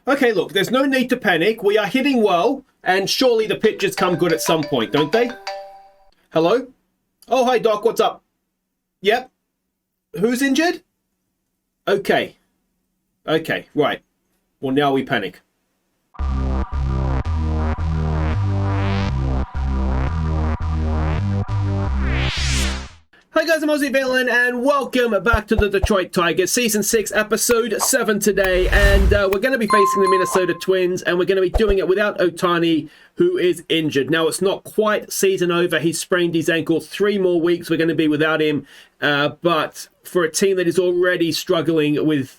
Okay, look, there's no need to panic. We are hitting well, and surely the pitches come good at some point, don't they? Hello? Oh, hi, Doc. What's up? Yep. Who's injured? Okay. Okay, right. Well, now we panic. Hi guys, I'm Aussie Villain, and welcome back to the Detroit Tigers, Season 6, Episode 7 today, and we're going to be facing the Minnesota Twins, and we're going to be doing it without Ohtani, who is injured. Now, it's not quite season over. He sprained his ankle. 3 more weeks we're going to be without him, but for a team that is already struggling with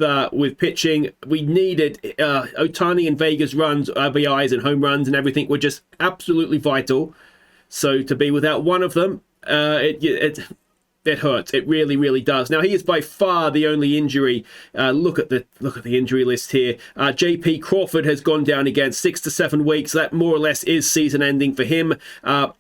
pitching, we needed Ohtani and Vega's runs, RBIs and home runs and everything were just absolutely vital. So to be without one of them, it hurts. It really, really does. Now, he is by far the only injury. Look at the injury list here. J.P. Crawford has gone down again, 6 to 7 weeks. That more or less is season ending for him.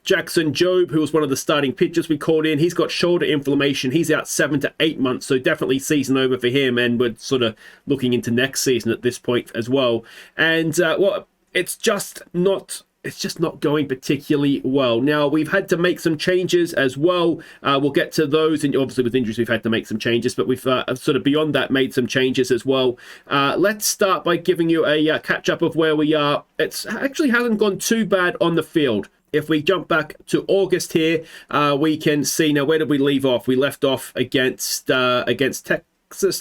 Jackson Jobe, who was one of the starting pitchers we called in, he's got shoulder inflammation. He's out 7 to 8 months, so definitely season over for him. And we're sort of looking into next season at this point as well. And well, it's just not going particularly well. Now, we've had to make some changes as well. We'll get to those, and obviously with injuries we've had to make some changes, but we've sort of beyond that made some changes as well. Let's start by giving you a catch-up of where we are. It actually hasn't gone too bad on the field. If we jump back to August here, we can see, now where did we leave off? We left off against Texas.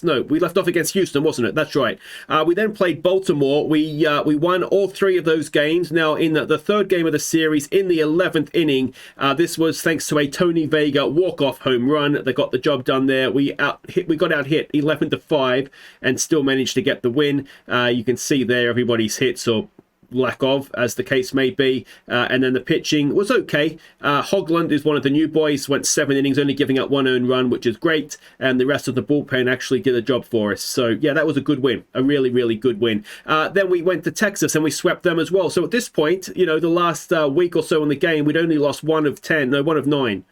No, we left off against Houston, wasn't it? That's right. We then played Baltimore. We won all 3 of those games. Now, in the third game of the series, in the 11th inning, this was thanks to a Tony Vega walk-off home run. They got the job done there. We got out hit 11 to 5 and still managed to get the win. You can see there everybody's hits or lack of, as the case may be, and then the pitching was okay. Hoagland is one of the new boys, went 7 innings, only giving up 1 earned run, which is great, and the rest of the bullpen actually did a job for us. So yeah, that was a good win, a really, really good win. Then we went to Texas and we swept them as well. So at this point, you know, the last week or so in the game, we'd only lost 1 of 9.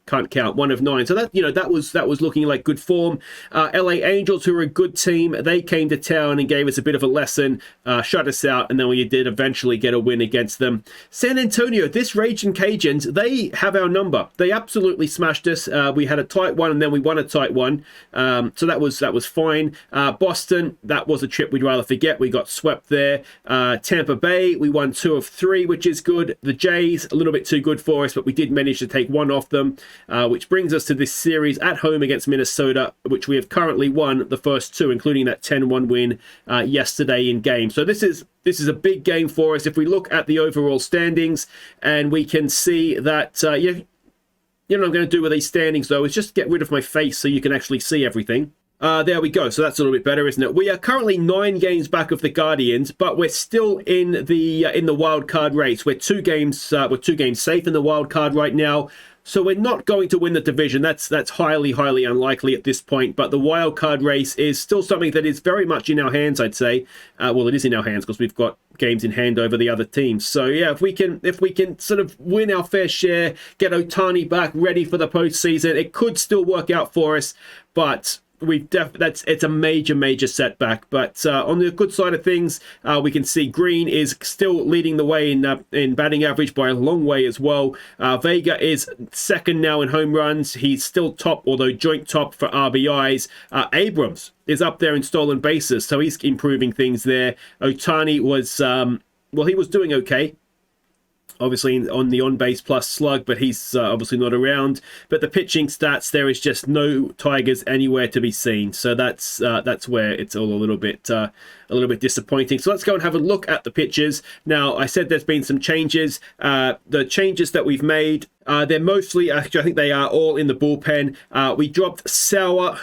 Can't count, 1 of 9. So that, you know, that was looking like good form. LA Angels, who are a good team, they came to town and gave us a bit of a lesson, shut us out, and then we did eventually get a win against them. San Antonio, this Raging Cajuns, they have our number. They absolutely smashed us. We had a tight one and then we won a tight one. So that was fine. Boston, that was a trip we'd rather forget. We got swept there. Tampa Bay, we won 2 of 3, which is good. The Jays, a little bit too good for us, but we did manage to take 1 off them. Which brings us to this series at home against Minnesota, which we have currently won the first 2, including that 10-1 win yesterday in game. So this is a big game for us. If we look at the overall standings, and we can see that, you know what I'm going to do with these standings, though, is just get rid of my face so you can actually see everything. There we go. So that's a little bit better, isn't it? We are currently 9 games back of the Guardians, but we're still in the wild card race. We're 2 games safe in the wild card right now. So we're not going to win the division. That's highly, highly unlikely at this point. But the wild card race is still something that is very much in our hands, I'd say. Well, it is in our hands because we've got games in hand over the other teams. So yeah, if we can sort of win our fair share, get Ohtani back ready for the postseason, it could still work out for us. But it's a major setback. But on the good side of things, we can see Green is still leading the way in batting average by a long way as well. Vega is second now in home runs. He's still top, although joint top for RBIs. Abrams is up there in stolen bases, so he's improving things there. Ohtani was he was doing okay, obviously on the on-base plus slug, but he's obviously not around. But the pitching stats, there is just no Tigers anywhere to be seen. So that's where it's all a little bit disappointing. So let's go and have a look at the pitches. Now, I said there's been some changes. The changes that we've made, they're mostly, actually, I think they are all in the bullpen. We dropped Sauer,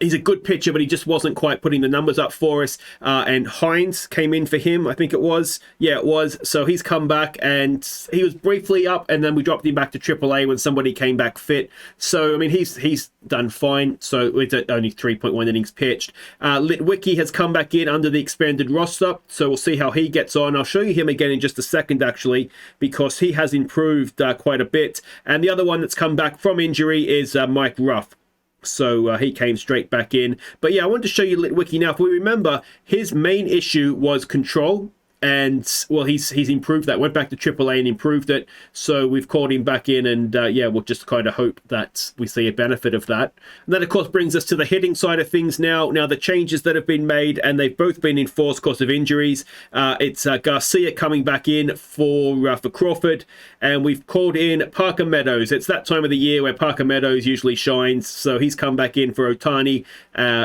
he's a good pitcher, but he just wasn't quite putting the numbers up for us. And Hines came in for him, I think it was. Yeah, it was. So he's come back, and he was briefly up, and then we dropped him back to AAA when somebody came back fit. So, I mean, he's done fine. So it's only 3.1 innings pitched. Litwicki has come back in under the expanded roster, so we'll see how he gets on. I'll show you him again in just a second, actually, because he has improved quite a bit. And the other one that's come back from injury is Mike Ruff. So he came straight back in. But yeah, I wanted to show you Litwicky now. If we remember, his main issue was control. And, well, he's improved that. Went back to AAA and improved it. So we've called him back in. And, yeah, we'll just kind of hope that we see a benefit of that. And that, of course, brings us to the hitting side of things now. Now, the changes that have been made, and they've both been enforced because of injuries. It's Garcia coming back in for Crawford. And we've called in Parker Meadows. It's that time of the year where Parker Meadows usually shines. So he's come back in for Ohtani.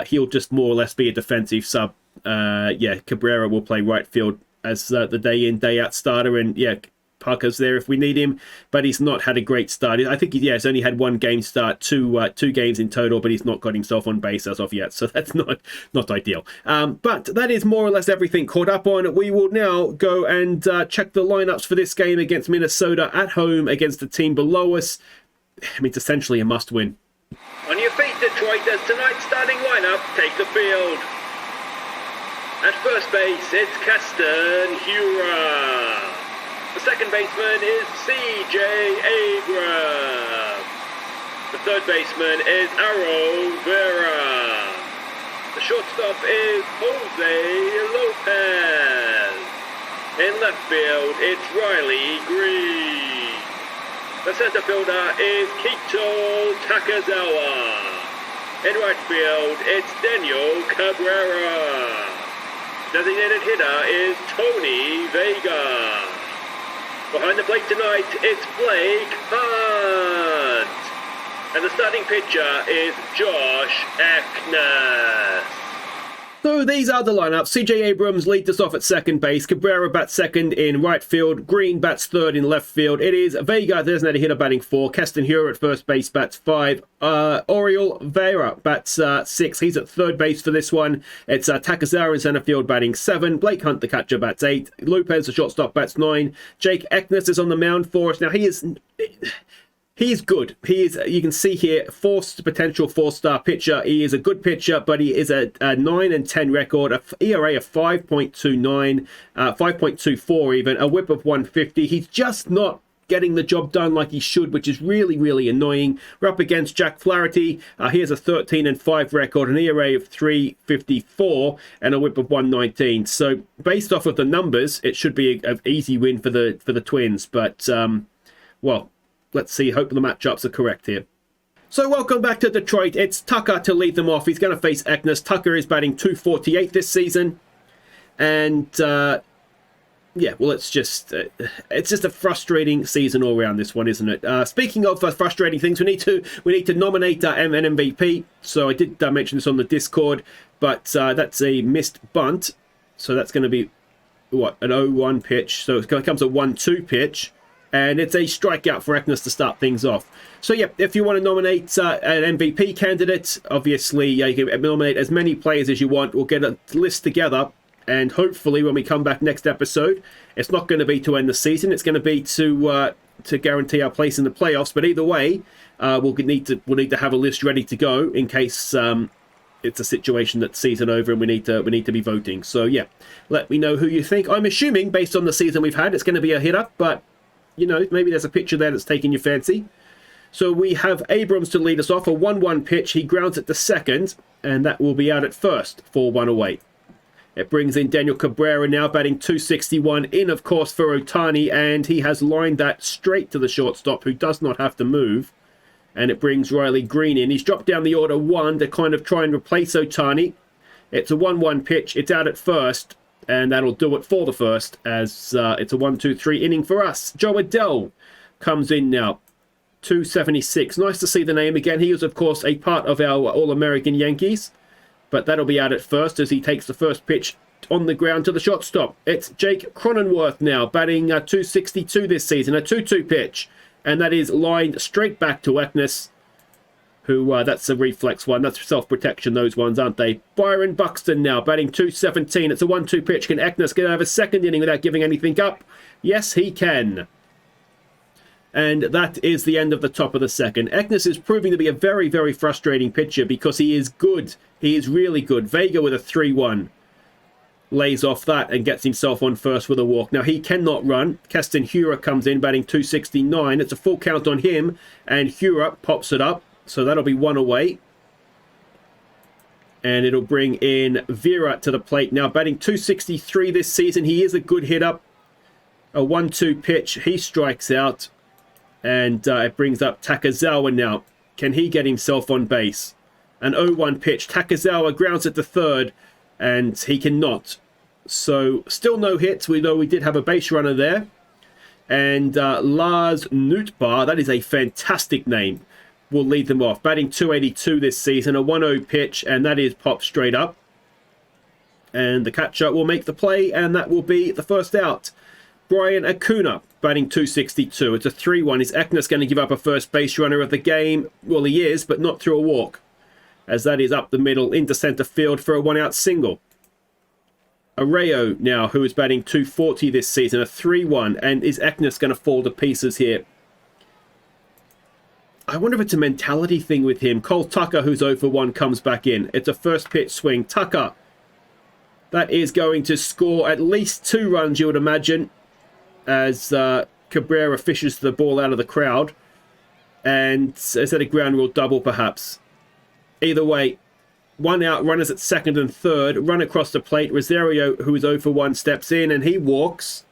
He'll just more or less be a defensive sub. Yeah, Cabrera will play right field as the day in, day out starter, and yeah, Parker's there if we need him, but he's not had a great start. I think he's only had one game start, two games in total, but he's not got himself on base as of yet, so that's not ideal. But that is more or less everything caught up on. We will now go and check the lineups for this game against Minnesota at home against the team below us. I mean, it's essentially a must-win. On your feet, Detroit, as tonight's starting lineup take the field. At first base, it's Keston Hiura. The second baseman is C.J. Abrams. The third baseman is Aro Vera. The shortstop is Jose Lopez. In left field, it's Riley Green. The center fielder is Kito Takazawa. In right field, it's Daniel Cabrera. Designated hitter is Tony Vega. Behind the plate tonight, it's Blake Hunt. And the starting pitcher is Josh Ekness. So these are the lineups. C.J. Abrams leads us off at second base. Cabrera bats second in right field. Green bats third in left field. It is Vega, designated hitter, batting 4. Keston Hiura at first base, bats 5. Oriol Vera bats 6. He's at third base for this one. It's Takazawa in center field, batting 7. Blake Hunt, the catcher, bats 8. Lopez, the shortstop, bats 9. Jake Ekness is on the mound for us. Now, He's good. He is, you can see here, potential 4-star pitcher. He is a good pitcher, but he is a 9-10 record, a ERA of 5.29, 5.24 even, a whip of 150. He's just not getting the job done like he should, which is really, really annoying. We're up against Jack Flaherty. He has a 13-5 record, an ERA of 3.54, and a whip of 119. So based off of the numbers, it should be an easy win for the Twins. But, well, let's see. Hope the matchups are correct here. So welcome back to Detroit. It's Tucker to lead them off. He's going to face Ekness. Tucker is batting .248 this season. And, yeah, well, it's just a frustrating season all around, this one, isn't it? Speaking of frustrating things, we need to nominate an MVP. So I did mention this on the Discord, but that's a missed bunt. So that's going to be, what, an 0-1 pitch. So it becomes a 1-2 pitch. And it's a strikeout for Ekness to start things off. So, yeah, if you want to nominate an MVP candidate, obviously you can nominate as many players as you want. We'll get a list together. And hopefully when we come back next episode, it's not going to be to end the season. It's going to be to guarantee our place in the playoffs. But either way, we'll need to have a list ready to go in case it's a situation that's season over and we need to be voting. So, yeah, let me know who you think. I'm assuming, based on the season we've had, it's going to be a hitter. But you know, maybe there's a pitcher there that's taking your fancy. So we have Abrams to lead us off, a 1-1 pitch. He grounds it to second, and that will be out at first, 4-1 away. It brings in Daniel Cabrera now, batting .261 in, of course, for Ohtani, and he has lined that straight to the shortstop, who does not have to move. And it brings Riley Green in. He's dropped down the order 1 to kind of try and replace Ohtani. It's a 1-1 pitch. It's out at first. And that'll do it for the first, as it's a 1-2-3 inning for us. Joe Adell comes in now, .276. Nice to see the name again. He is, of course, a part of our All-American Yankees. But that'll be out at first as he takes the first pitch on the ground to the shortstop. It's Jake Cronenworth now, batting .262 this season, a 2-2 pitch. And that is lined straight back to Ekness, who, that's a reflex one. That's self-protection, those ones, aren't they? Byron Buxton now, batting .217. It's a 1-2 pitch. Can Ekness get out of a second inning without giving anything up? Yes, he can. And that is the end of the top of the second. Ekness is proving to be a very, very frustrating pitcher because he is good. He is really good. Vega with a 3-1. Lays off that and gets himself on first with a walk. Now, he cannot run. Keston Hiura comes in, batting .269. It's a full count on him, and Hiura pops it up. So that'll be 1 away. And it'll bring in Vera to the plate now, batting 263 this season. He is a good hitter. A 1-2 pitch. He strikes out. And it brings up Takezawa now. Can he get himself on base? An 0-1 pitch. Takezawa grounds it to third. And he cannot. So still no hits. We know we did have a base runner there. And Lars Nootbaar, that is a fantastic name, will lead them off. Batting 282 this season, a 1-0 pitch, and that is popped straight up. And the catcher will make the play, and that will be the first out. Brian Acuna, batting 262. It's a 3-1. Is Ekness going to give up a first base runner of the game? Well, he is, but not through a walk, as that is up the middle into center field for a 1-out single. Arreo now, who is batting 240 this season, a 3-1. And is Ekness going to fall to pieces here? I wonder if it's a mentality thing with him. Cole Tucker, who's 0 for 1, comes back in. It's a first pitch swing. Tucker, that is going to score at least 2 runs, you would imagine, as Cabrera fishes the ball out of the crowd. And is that a ground rule double, perhaps? Either way, 1 out, runners at second and third. Run across the plate. Rosario, who is 0 for 1, steps in, and he walks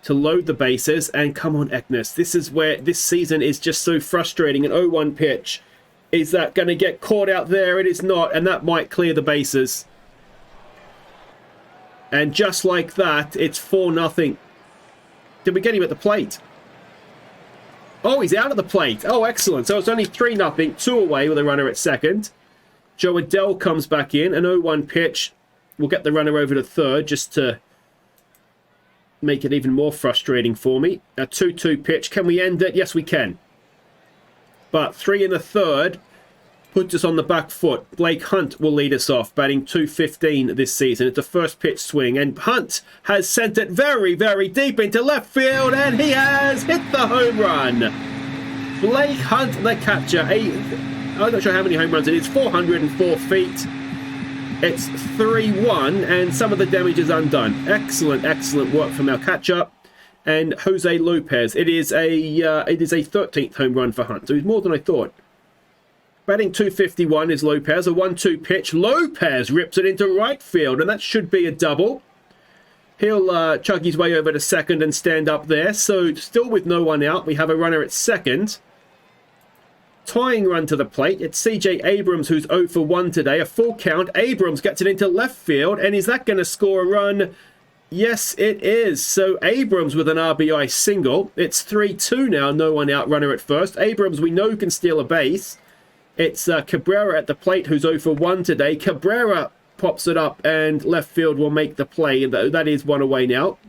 to load the bases. And come on, Ekness. This is where this season is just so frustrating. An 0-1 pitch. Is that going to get caught out there? It is not, and that might clear the bases. And just like that, it's 4-0. Did we get him at the plate? Oh, he's out of the plate. Oh, excellent. So it's only 3-0, 2 away with a runner at second. Joe Adell comes back in. An 0-1 pitch. We'll get the runner over to third just to make it even more frustrating for me. A 2-2 pitch. Can we end it? Yes, we can. But 3 in the third puts us on the back foot. Blake Hunt will lead us off, batting 215 this season. It's a first pitch swing, and Hunt has sent it very, very deep into left field, and he has hit the home run. Blake Hunt, the catcher. I'm not sure how many home runs it is. 404 feet. It's 3-1, and some of the damage is undone. Excellent, excellent work from our catcher. And Jose Lopez. It is a 13th home run for Hunt, so he's more than I thought. Batting 251 is Lopez. A 1-2 pitch. Lopez rips it into right field, and that should be a double. He'll chug his way over to second and stand up there. So still with no one out, we have a runner at second. Tying run to the plate. It's CJ Abrams, who's 0 for 1 today. A full count. Abrams gets it into left field, and is that going to score a run? Yes, it is. So Abrams with an RBI single. It's 3-2 now. No one out, runner at first. Abrams, we know, can steal a base. It's Cabrera at the plate, who's 0 for 1 today. Cabrera pops it up, and left field will make the play. That is 1 away now.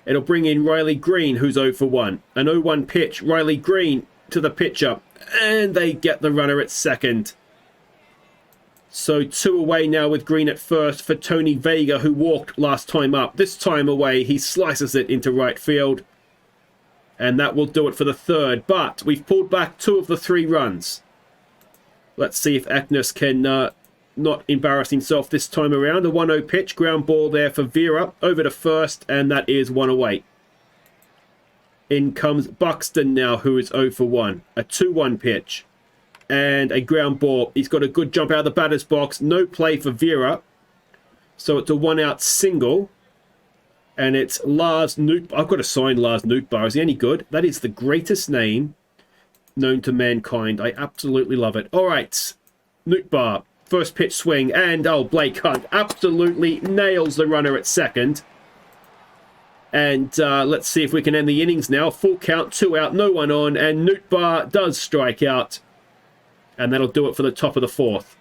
It'll bring in Riley Green, who's 0 for 1. An 0-1 pitch. Riley Green to the pitcher, and they get the runner at second. So 2 away now with Green at first for Tony Vega, who walked last time up. This time away, he slices it into right field. And that will do it for the third. But we've pulled back 2 of the 3 runs. Let's see if Ekness can not embarrass himself this time around. A 1-0 pitch. Ground ball there for Vera. Over to first. And that is 1 away. In comes Buxton now, who is 0 for 1. A 2-1 pitch. And a ground ball. He's got a good jump out of the batter's box. No play for Vera. So it's a 1-out single. And it's Lars Nootbaar. I've got to sign Lars Nootbaar. Is he any good? That is the greatest name known to mankind. I absolutely love it. All right. Nootbaar. First pitch swing. And, Blake Hunt absolutely nails the runner at second. And let's see if we can end the innings now. Full count, 2 out, no one on. And Nootbaar does strike out. And that'll do it for the top of the fourth.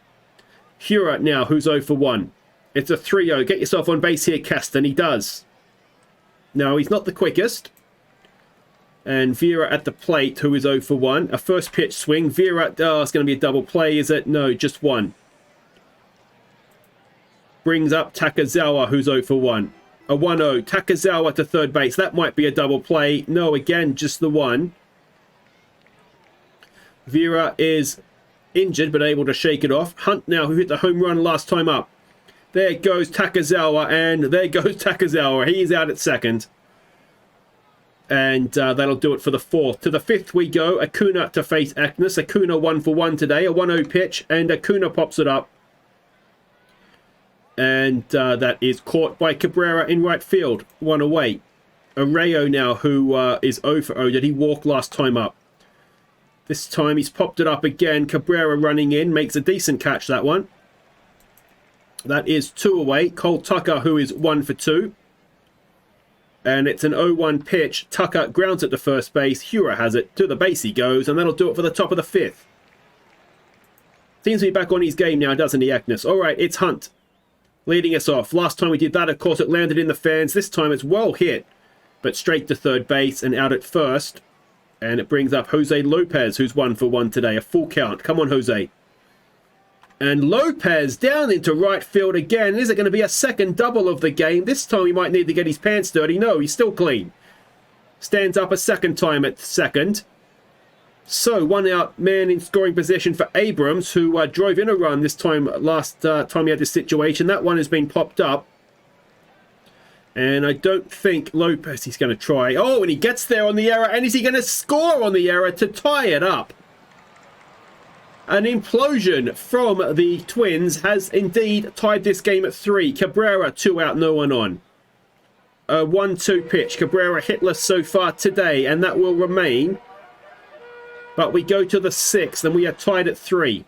Hura now, who's 0 for 1. It's a 3-0. Get yourself on base here, Caston. He does. No, he's not the quickest. And Vera at the plate, who is 0 for 1. A first pitch swing. Vera, it's going to be a double play, is it? No, just 1. Brings up Takezawa, who's 0 for 1. A 1-0. Takezawa to third base. That might be a double play. No, again, just the 1. Vera is injured, but able to shake it off. Hunt now, who hit the home run last time up. There goes Takezawa, and there goes Takezawa. He's out at second. And that'll do it for the fourth. To the fifth we go. Acuna to face Ekness. Acuna 1-for-1 today. A 1-0 pitch. And Acuna pops it up. And that is caught by Cabrera in right field. 1 away. Arroyo now, who is 0-for-0. Did he walk last time up? This time he's popped it up again. Cabrera running in. Makes a decent catch, that one. That is 2 away. Cole Tucker, who is 1-for-2. And it's an 0-1 pitch. Tucker grounds it to first base. Hura has it. To the base he goes. And that'll do it for the top of the fifth. Seems to be back on his game now, doesn't he, Ekness? All right, it's Hunt leading us off. Last time we did that, of course, it landed in the fans. This time it's well hit. But straight to third base and out at first. And it brings up Jose Lopez, who's 1-for-1 today. A full count. Come on, Jose. And Lopez down into right field again. Is it going to be a second double of the game? This time he might need to get his pants dirty. No, he's still clean. Stands up a second time at second. So, 1 out, man in scoring position for Abrams, who drove in a run this time, last time he had this situation. That one has been popped up. And I don't think Lopez is going to try. Oh, and he gets there on the error. And is he going to score on the error to tie it up? An implosion from the Twins has indeed tied this game at 3. Cabrera 2 out, no one on. A 1-2 pitch. Cabrera hitless so far today, and that will remain. But we go to the 6th, and we are tied at 3.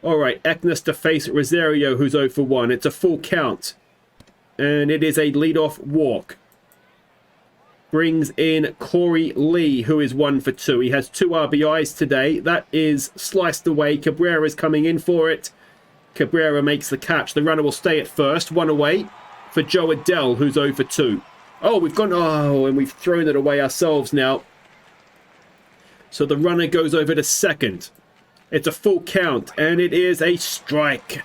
All right, Ekness to face Rosario, who's 0-for-1. It's a full count. And it is a leadoff walk. Brings in Corey Lee, who is 1-for-2. He has 2 RBIs today. That is sliced away. Cabrera is coming in for it. Cabrera makes the catch. The runner will stay at first. 1 away for Joe Adell, who's 0-for-2. Oh, we've gone... Oh, and we've thrown it away ourselves now. So the runner goes over to second. It's a full count, and it is a strike.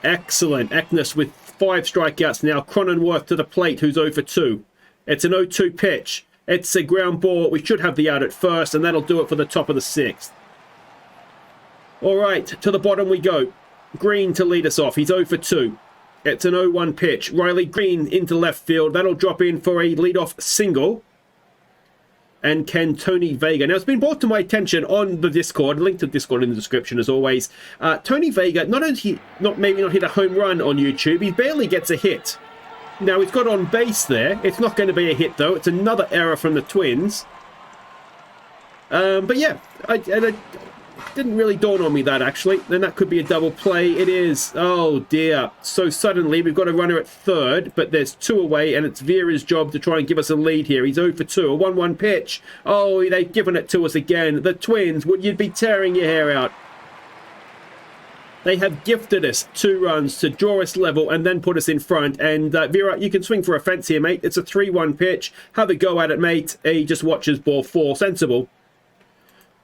Excellent. Ekness with 5 strikeouts now. Cronenworth to the plate, who's 0-for-2. It's an 0-2 pitch. It's a ground ball. We should have the out at first, and that'll do it for the top of the 6th. All right, to the bottom we go. Green to lead us off. He's 0-for-2. It's an 0-1 pitch. Riley Green into left field. That'll drop in for a leadoff single. And can Tony Vega. Now, it's been brought to my attention on the Discord, link to Discord in the description as always. Tony Vega, maybe not hit a home run on YouTube, he barely gets a hit. Now, he's got on base there. It's not going to be a hit, though. It's another error from the Twins. But yeah, it didn't really dawn on me that, actually. Then that could be a double play. It is. Oh, dear. So suddenly, we've got a runner at third, but there's 2 away, and it's Vera's job to try and give us a lead here. He's 0-for-2. A 1-1 pitch. Oh, they've given it to us again. The Twins, you'd be tearing your hair out. They have gifted us 2 runs to draw us level and then put us in front. And Vera, you can swing for a fence here, mate. It's a 3-1 pitch. Have a go at it, mate. He just watches ball 4. Sensible.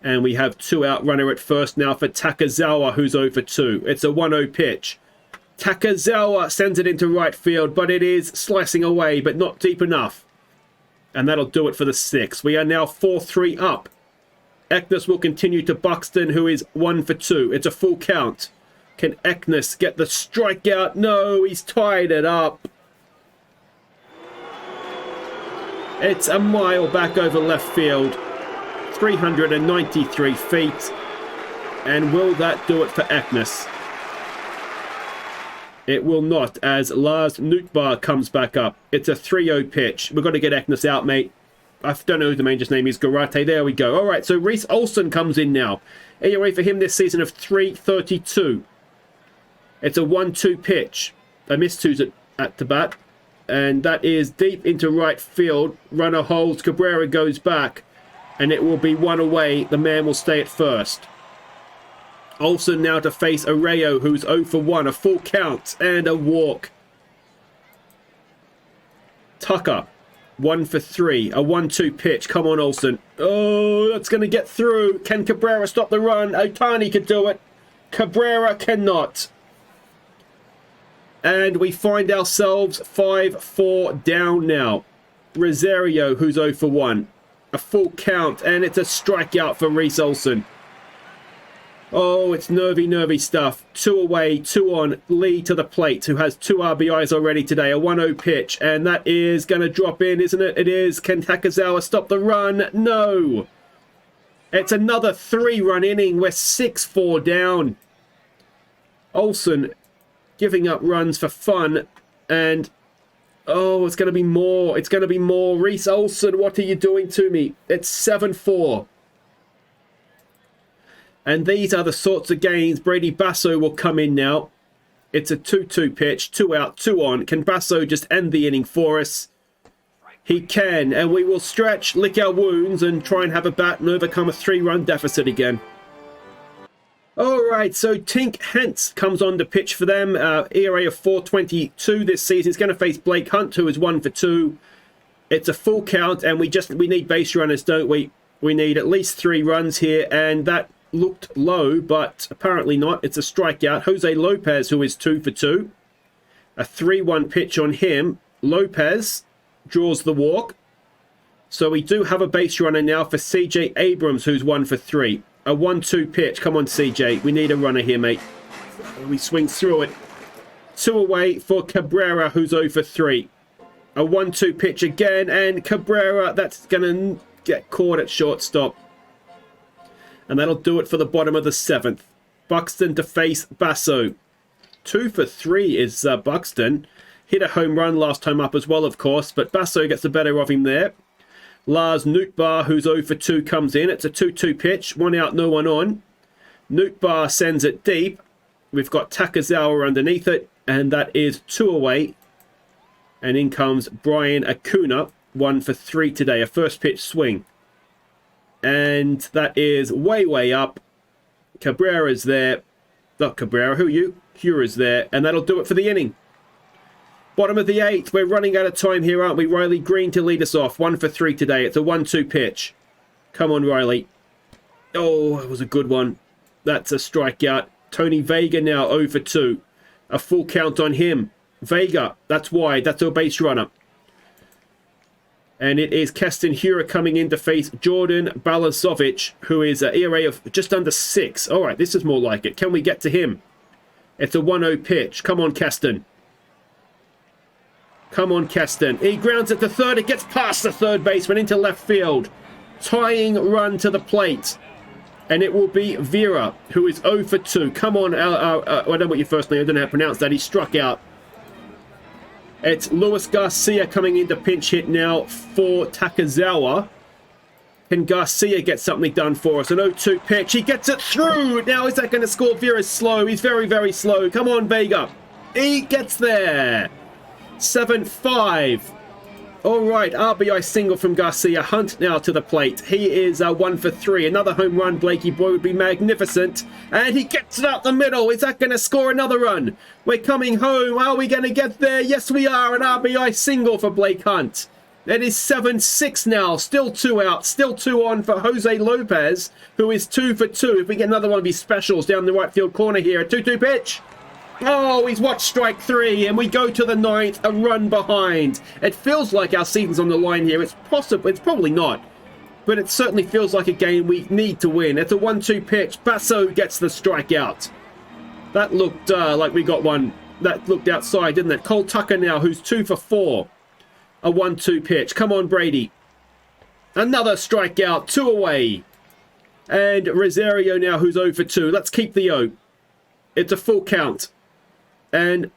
And we have 2 out, runner at first now for Takazawa, who's 0-for-2. It's a 1-0 pitch. Takazawa sends it into right field, but it is slicing away, but not deep enough. And that'll do it for the 6th. We are now 4-3 up. Ekness will continue to Buxton, who is 1-for-2. It's a full count. Can Ekness get the strikeout? No, he's tied it up. It's a mile back over left field. 393 feet. And will that do it for Ekness? It will not, as Lars Nootbaar comes back up. It's a 3-0 pitch. We've got to get Ekness out, mate. I don't know who the manager's name is. Garate. There we go. All right, so Reese Olson comes in now. ERA for him this season of 3.32. It's a 1-2 pitch. I missed 2s at the bat. And that is deep into right field. Runner holds. Cabrera goes back. And it will be 1 away. The man will stay at first. Olsen now to face Arroyo, who's 0-for-1. A full count and a walk. Tucker, 1-for-3. A 1-2 pitch. Come on, Olsen. Oh, that's going to get through. Can Cabrera stop the run? Ohtani could do it. Cabrera cannot. And we find ourselves 5-4 down now. Rosario, who's 0-for-1. A full count, and it's a strikeout for Reese Olson. Oh, it's nervy, nervy stuff. 2 away, 2 on. Lee to the plate, who has 2 RBIs already today. A 1-0 pitch, and that is going to drop in, isn't it? It is. Can Takazawa stop the run? No. It's another 3-run inning. We're 6-4 down. Olsen giving up runs for fun, and oh, it's going to be more. It's going to be more. Reese Olsen, what are you doing to me? It's 7-4. And these are the sorts of games Brady Basso will come in now. It's a 2-2 pitch, 2 out, 2 on. Can Basso just end the inning for us? He can, and we will stretch, lick our wounds, and try and have a bat and overcome a 3-run deficit again. Alright, so Tink Hentz comes on to pitch for them. ERA of 4.22 this season. He's going to face Blake Hunt, who is 1 for 2. It's a full count, and we need base runners, don't we? We need at least 3 runs here, and that looked low, but apparently not. It's a strikeout. Jose Lopez, who is 2 for 2. A 3-1 pitch on him. Lopez draws the walk. So we do have a base runner now for CJ Abrams, who's 1 for 3. A 1-2 pitch. Come on, CJ. We need a runner here, mate. We swing through it. 2 away for Cabrera, who's 0 for 3. A 1-2 pitch again, and Cabrera, that's going to get caught at shortstop. And that'll do it for the bottom of the 7th. Buxton to face Basso. 2 for 3 is Buxton. Hit a home run last time up as well, of course, but Basso gets the better of him there. Lars Nootbaar, who's 0 for 2, comes in. It's a 2-2 pitch. 1 out, no one on. Nootbaar sends it deep. We've got Takazawa underneath it, and that is 2 away. And in comes Brian Acuna, 1 for 3 today. A first pitch swing. And that is way, way up. Cabrera's there. Not Cabrera, who are you? Hura's there. And that'll do it for the inning. Bottom of the 8th. We're running out of time here, aren't we? Riley Green to lead us off. 1 for 3 today. It's a 1-2 pitch. Come on, Riley. Oh, that was a good one. That's a strikeout. Tony Vega now 0 for 2. A full count on him. Vega, that's wide. That's a base runner. And it is Keston Hura coming in to face Jordan Balazovic, who is an ERA of just under 6. All right, this is more like it. Can we get to him? It's a 1-0 pitch. Come on, Keston. Come on, Keston. He grounds it to third. It gets past the third baseman into left field. Tying run to the plate. And it will be Vera, who is 0 for 2. Come on, I don't know what your first name. I don't know how to pronounce that. He struck out. It's Luis Garcia coming in to pinch hit now for Takazawa. Can Garcia get something done for us? An 0-2 pitch. He gets it through. Now, is that going to score? Vera's slow. He's very, very slow. Come on, Vega. He gets there. 7-5. All right, RBI single from Garcia. Hunt now to the plate. He is 1 for 3. Another home run, Blakey boy, would be magnificent. And he gets it out the middle. Is that going to score another run? We're coming home. Are we going to get there? Yes, we are. An RBI single for Blake Hunt. It is 7-6 now. Still 2 out. Still 2 on for Jose Lopez, who is 2 for 2. If we get another one of his specials down the right field corner here. A 2-2 pitch. Oh, he's watched strike 3, and we go to the 9th, a run behind. It feels like our season's on the line here. It's possible, it's probably not, but it certainly feels like a game we need to win. It's a 1-2 pitch. Basso gets the strikeout. That looked like we got one. That looked outside, didn't it? Cole Tucker now, who's 2 for 4. A 1-2 pitch. Come on, Brady. Another strikeout. 2 away. And Rosario now, who's 0 for 2. Let's keep the 0. It's a full count. And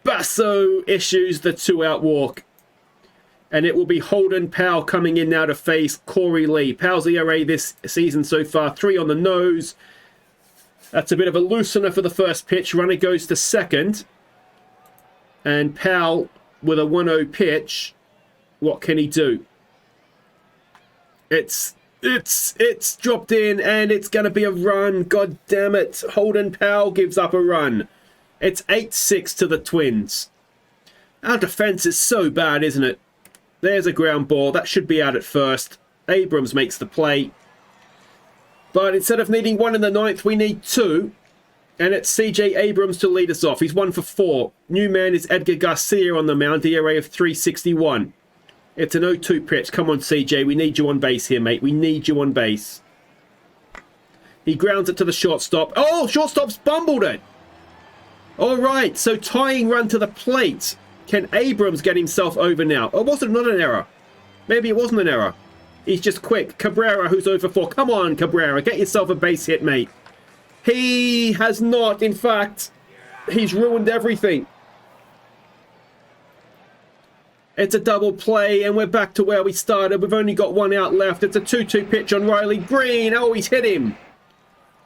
Basso issues the 2-out walk. And it will be Holden Powell coming in now to face Corey Lee. Powell's ERA this season so far, 3 on the nose. That's a bit of a loosener for the first pitch. Runner goes to second. And Powell with a 1-0 pitch. What can he do? It's dropped in, and it's going to be a run. God damn it. Holden Powell gives up a run. It's 8-6 to the Twins. Our defense is so bad, isn't it? There's a ground ball. That should be out at first. Abrams makes the play. But instead of needing 1 in the 9th, we need 2. And it's CJ Abrams to lead us off. He's 1 for 4. New man is Edgar Garcia on the mound. ERA of 3.61. It's an 0-2 pitch. Come on, CJ. We need you on base here, mate. We need you on base. He grounds it to the shortstop. Oh, shortstop's bumbled it. All right, so tying run to the plate. Can Abrams get himself over now? Oh, was it not an error? Maybe it wasn't an error. He's just quick. Cabrera, who's over 4. Come on, Cabrera. Get yourself a base hit, mate. He has not. In fact, he's ruined everything. It's a double play, and we're back to where we started. We've only got 1 out left. It's a 2-2 pitch on Riley Green. Oh, he's hit him.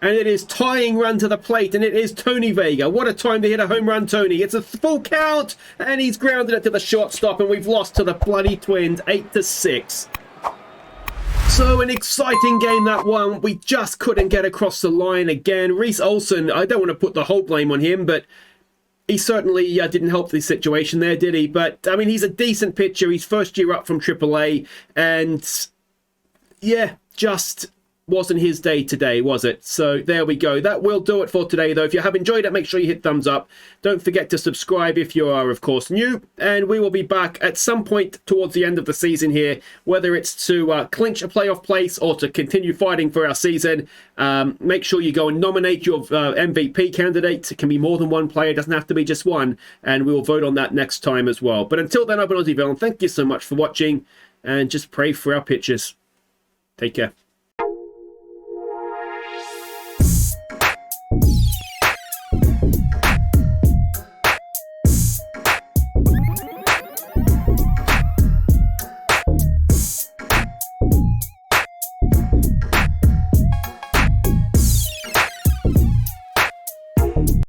And it is tying run to the plate, and it is Tony Vega. What a time to hit a home run, Tony. It's a full count, and he's grounded it to the shortstop, and we've lost to the bloody Twins, 8-6. So an exciting game, that one. We just couldn't get across the line again. Reese Olson, I don't want to put the whole blame on him, but he certainly didn't help the situation there, did he? But, I mean, he's a decent pitcher. He's first year up from AAA. And, yeah, just wasn't his day today, was it? So there we go. That will do it for today, though. If you have enjoyed it, make sure you hit thumbs up. Don't forget to subscribe if you are, of course, new. And we will be back at some point towards the end of the season here, whether it's to clinch a playoff place or to continue fighting for our season. Make sure you go and nominate your MVP candidate. It can be more than one player. It doesn't have to be just one. And we will vote on that next time as well. But until then, I've been Aussie Villain. Thank you so much for watching. And just pray for our pitchers. Take care.